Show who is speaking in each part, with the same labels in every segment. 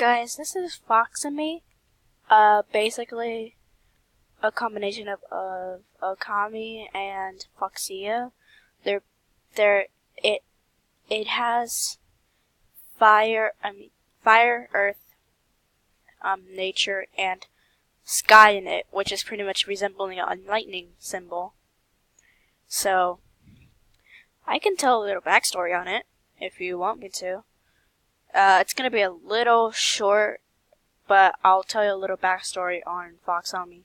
Speaker 1: guys, this is Foxami. Basically a combination of Okami and Foxia. It has fire, earth, nature, and sky in it, which is pretty much resembling a lightning symbol. So, I can tell a little backstory on it, if you want me to. It's gonna be a little short, but I'll tell you a little backstory on Foxami.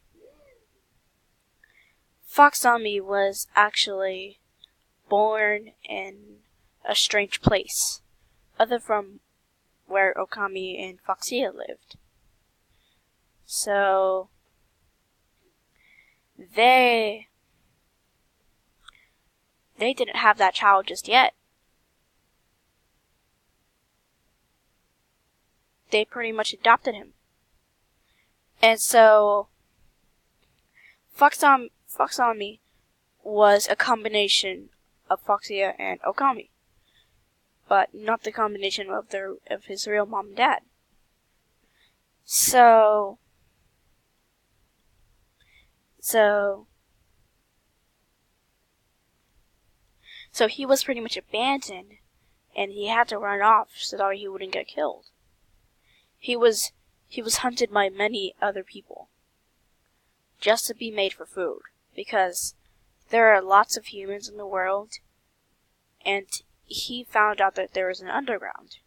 Speaker 1: Foxami was actually born in a strange place, other from where Okami and Foxia lived. So, they didn't have that child just yet. They pretty much adopted him. And so, Foxami was a combination of Foxia and Okami, but not the combination of his real mom and dad. So he was pretty much abandoned, and he had to run off so that he wouldn't get killed. He was hunted by many other people, just to be made for food, because there are lots of humans in the world, and he found out that there was an underground.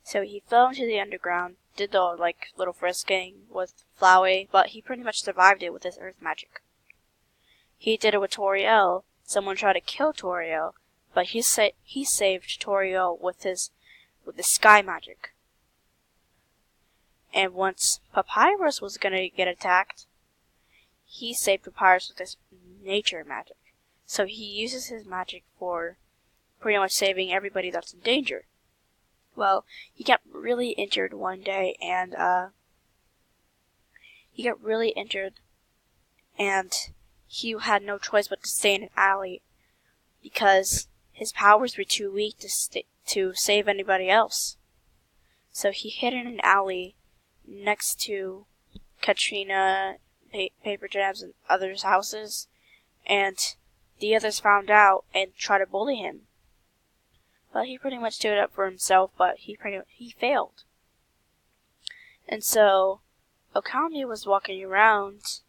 Speaker 1: So he fell into the underground, did the little frisking with Flowey, but he pretty much survived it with his earth magic. He did it with Toriel. Someone tried to kill Toriel, but he saved Toriel with his sky magic. And once Papyrus was gonna get attacked, he saved Papyrus with his nature magic. So he uses his magic for pretty much saving everybody that's in danger. Well, he got really injured one day, and he had no choice but to stay in an alley because his powers were too weak to save anybody else. So he hid in an alley next to Katrina, Paper Jams, and others' houses, and the others found out and tried to bully him. But he pretty much stood up for himself, but he failed. And so, Okami was walking around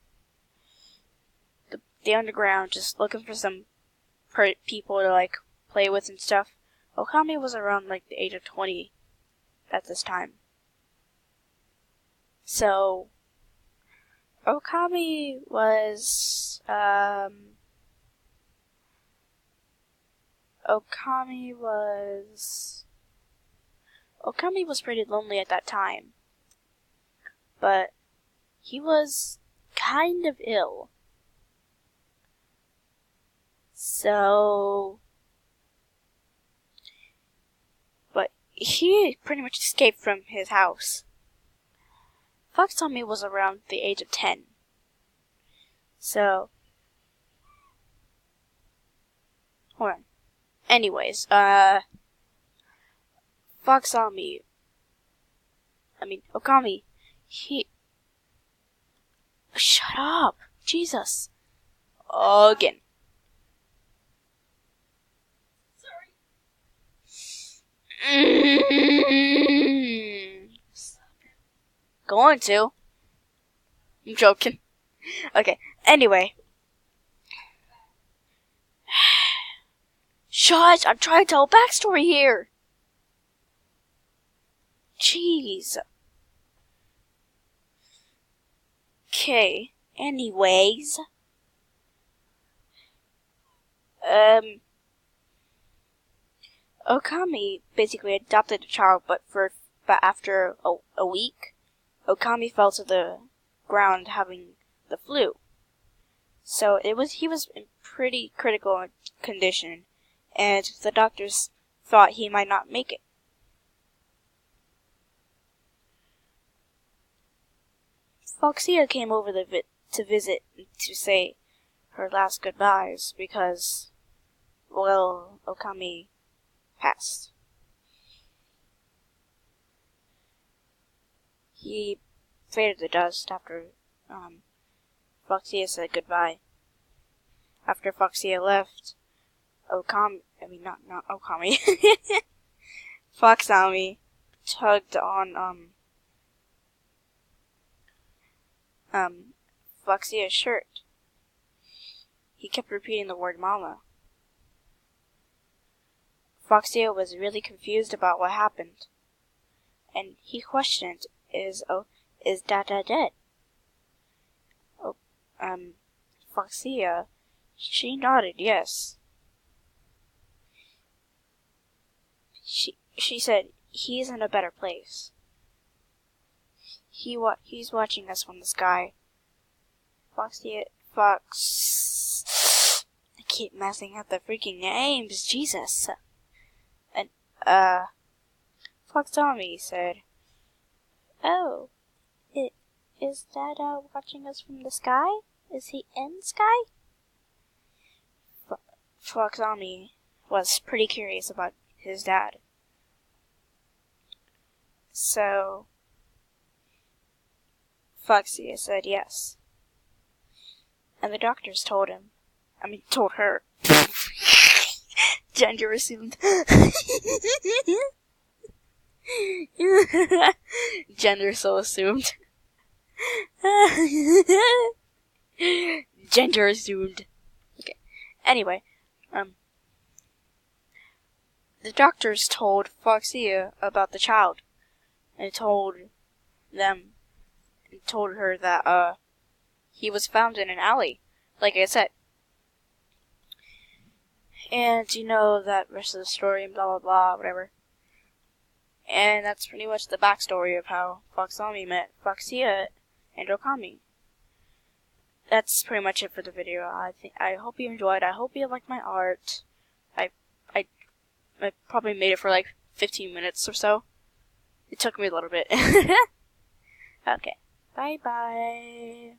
Speaker 1: the underground just looking for some people to play with and stuff. Okami was around the age of 20 at this time. So, Okami was pretty lonely at that time. But he was kind of ill. So, but he pretty much escaped from his house. Foxami was around the age of 10. So, hold on. Anyways, Okami, shut up! Jesus! Again. Going to. I'm joking. Okay, anyway. Shush! I'm trying to tell a backstory here! Jeez. Okay, anyways. Okami basically adopted the child, but after a week, Okami fell to the ground having the flu. So he was in pretty critical condition, and the doctors thought he might not make it. Foxia came over to visit to say her last goodbyes because, well, Okami passed. he faded to dust after Foxia said goodbye. After Foxia left, not Okami. Foxami tugged on Foxia's shirt. He kept repeating the word mama. Foxia was really confused about what happened, and he questioned, is Dada dead? Foxia, she nodded yes. She said, he's in a better place. He's watching us from the sky. Fox. I keep messing up the freaking names, Jesus. And, Foxami said, oh, is Dada watching us from the sky? Is he in the sky? Foxami was pretty curious about his dad. So, Foxia said yes. And the doctors told her. Gender assumed. Gender so assumed. Gender assumed. Okay. Anyway, the doctors told Foxia about the child, and told her that he was found in an alley, like I said. And you know that rest of the story and blah blah blah, whatever. And that's pretty much the backstory of how Foxami met Foxia and Okami. That's pretty much it for the video. I hope you enjoyed. I hope you liked my art. I probably made it for like 15 minutes or so. It took me a little bit. Okay. Bye bye.